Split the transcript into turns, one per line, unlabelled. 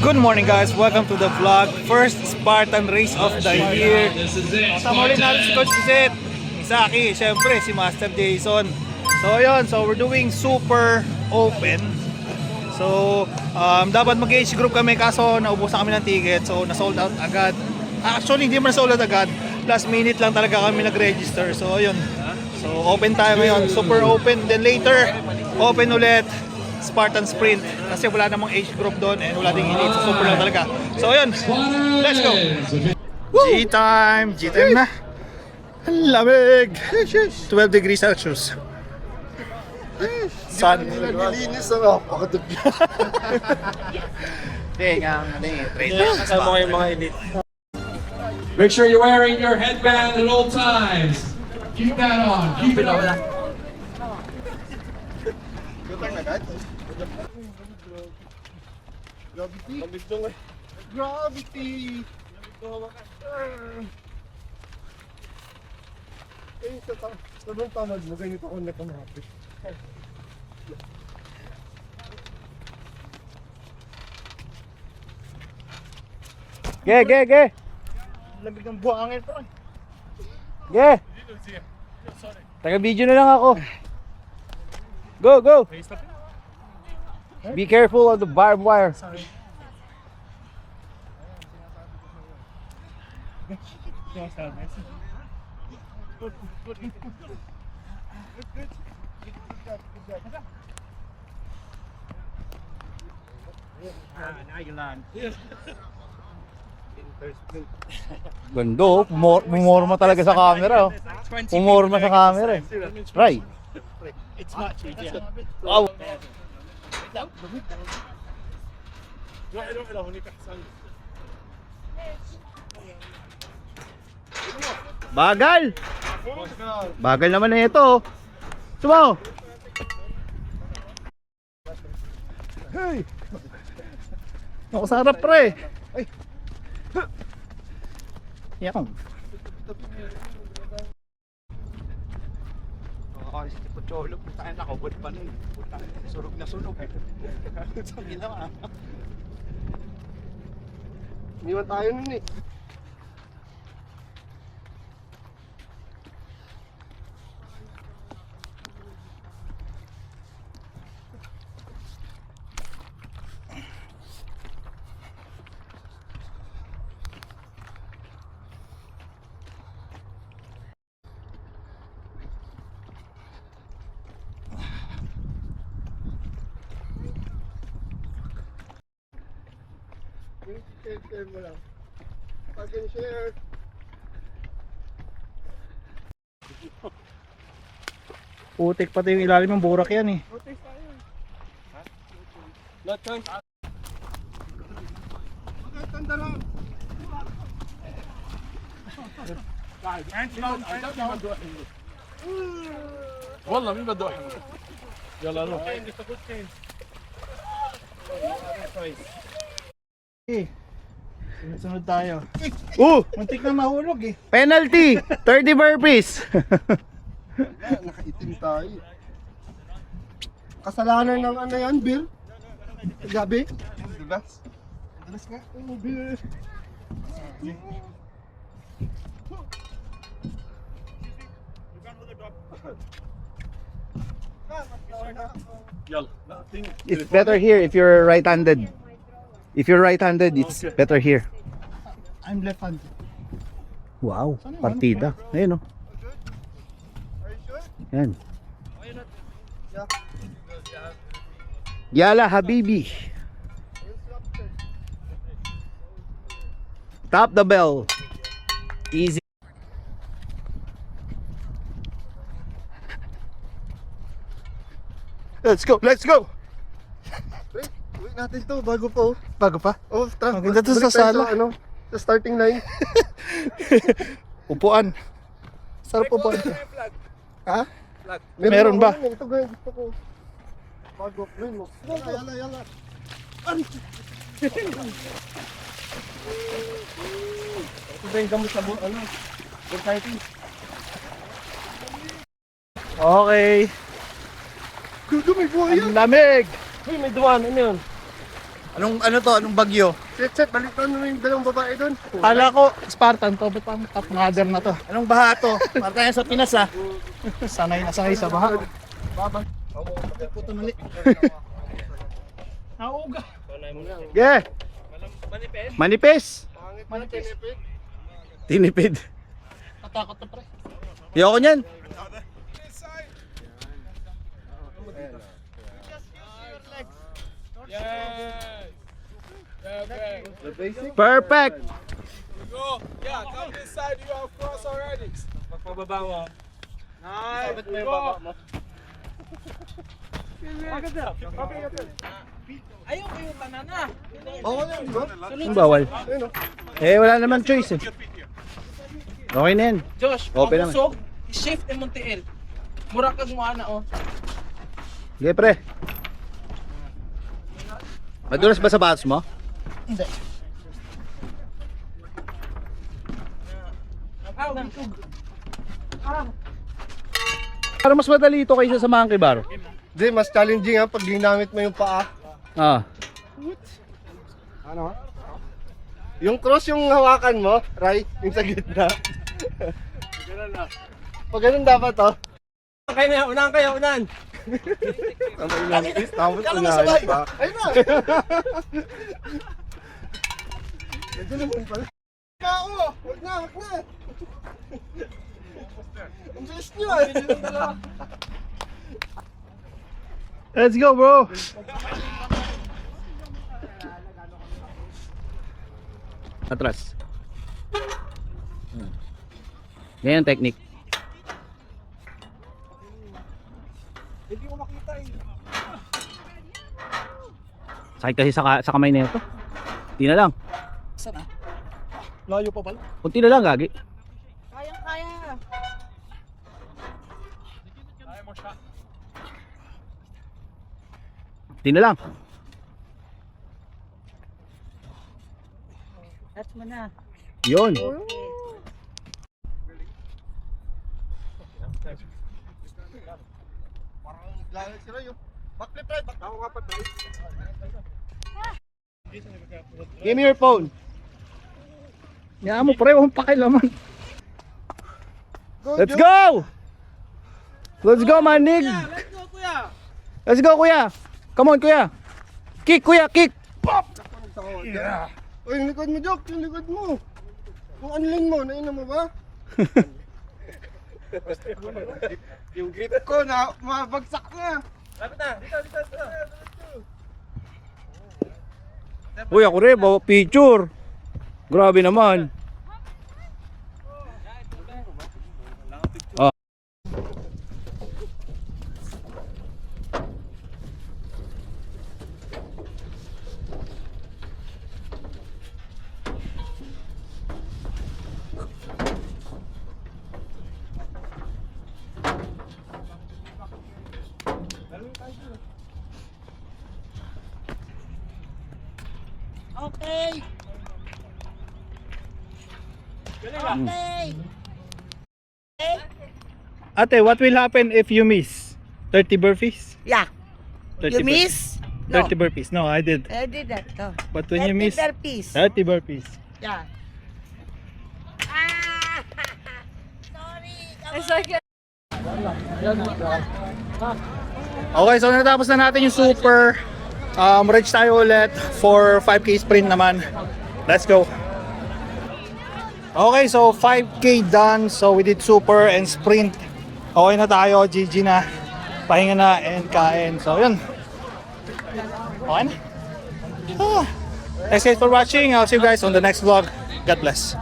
Good morning guys, welcome to the vlog. First Spartan race of the year. Kasama ulit natin si Coach Kiset, Misaki, syempre si Master Jason. So yun, so we're doing super open. So dapat mag-age group kami kaso naubos na kami ng ticket. So na-sold out agad. Actually hindi man na-sold out agad. Last minute lang talaga kami nag-register. So yun. So open tayo ngayon, super open. Then later, open ulit. Spartan Sprint kasi wala namang age group doon and wala ding elite, so super lang talaga. So ayun, let's go! G-time na. Ang lamig! 12 degrees Celsius. Sun.
Naglilinis ang napakadabi.
Kasama ko yung mga elite.
Make sure you're wearing your headband at all times. Keep that on. Keep it on.
Gravity. Gravity. Eh, sa doon tamad mo, ganito ako nakamapit.
Ge!
Lamig ng buhangin pa.
Ge! Taga-video na lang ako. Go! Be careful of the barbed wire. Gando, pumorma talaga sa camera. Pumorma sa camera. Right.
It's much easier.
Wow. Bagal! Bagal naman na ito. Sumaw!
Hey!
Ako sa harap pre.
Ay!
Yan.
Nakakalis si Pocholo, punta na nakabot pa nun. Sunog na sunog eh. Sa ginawa. Iniwan tayo nun eh. Share mo lang. Pag-share.
Putik pati yung ilalim ng burak yan eh.
Maganda lang.
والله مين بده واحد يلا روح
Sunod tayo.
Muntik na mahulog eh.
Penalty! 30 burpees!
Nakaitim tayo. Kasalanan ng ano yan, Bill? Gabi? Dulas? Dulas nga? Oo, Bill.
It's better here if you're right-handed. If you're right-handed, it's better here.
I'm left-handed.
Wow, partida. Ayun oh.
Are you sure?
Yan.
Yeah.
Yala Habibi. Tap the bell. Easy.
Let's go! Let's go! Wait, wait natin to bago pa oh.
Bago pa?
Oh,
Maganda to sa
balik tayo
sala.
Ano, sa starting line.
Upuan.
Sarap po ba?
Ha?
Meron
Meron ba?
ako, ito guys, gusto ko. Bago, wait mo. Yala. Ano? Ito ba yung gamot sa buwan? Ano? Exciting.
Okay.
Gusto may buhay yan.
Ang lamig.
Uy, may duwan. Ano yun?
Ano to? Anong bagyo?
Set, balikan mo yung dalawang babae doon.
Kala ko Spartan to, ba't pang top mother na to? Anong baha to? Para tayo sa Pinas ah. Sanay na sanay sa baha. Puto nali. Nauga.
Yeah. Manipis.
Manipis.
Tinipid.
Natakot na pre.
Ayoko niyan. Perfect.
Go. Yeah, come this side. You are cross already. Pagpababa mo. Nice. Go. Ayaw kayo banana.
Oo yan, di ba?
Ang bawal. Eh wala naman choice eh. Okay na yan.
Josh,
Open naman.
pabusog, shift and Montiel. Mura kag mo ana oh.
Sige, pre. Madulas ba sa batos mo?
Hindi.
Para mas madali ito kaysa sa monkey bar.
Hindi, mas challenging ha pag ginamit mo yung paa.
Ah.
Ano? Yung cross yung hawakan mo, Ray, yung sa gitna. Pag ganun dapat to.
Kayo na, unahan kayo, unahan.
Tapos unahan pa. Ayun na! Ito naman pala. Wag na! Ang bilis nyo eh!
Let's go bro.
Atras. Ganyan ang technique.
Hindi ko makita eh.
Sakit kasi sa kamay na ito. Kunti na lang.
Saan ah? Layo pa pala.
Kunti na lang, gagi.
Kaya.
Kunti na lang.
That's mo na.
Yun.
Parang lalaki si Ray. Backflip, Ray. Ako nga pa, Ray.
Give me your phone.
Yan mo pre, huwag pakilaman.
Let's go! Let's go, manig!
Let's go, kuya.
Let's go, kuya! Come on, kuya! Kick, kuya! Kick!
Uy, yung likod mo, Jok. Yung likod mo. Yung unline mo, nainom mo ba? Yung grip ko na mabagsak na.
Lapit na. Dito.
Uy, ako rin, bawa picture. Grabe naman. Oh.
Okay.
Ate, what will happen if you miss? 30 burpees?
Yeah.
30
You miss? No.
30 burpees. No, I did.
I did that. No.
But when you miss
30 piece.
30 burpees.
Yeah. Sorry.
Okay, so natapos na natin yung super. Reach tayo ulit for 5K sprint naman. Let's go. Okay, so 5K done. So we did super and sprint. Okay na tayo, GG na. Pahinga na and kain. So yun. Okay na. Thanks guys for watching. I'll see you guys on the next vlog. God bless.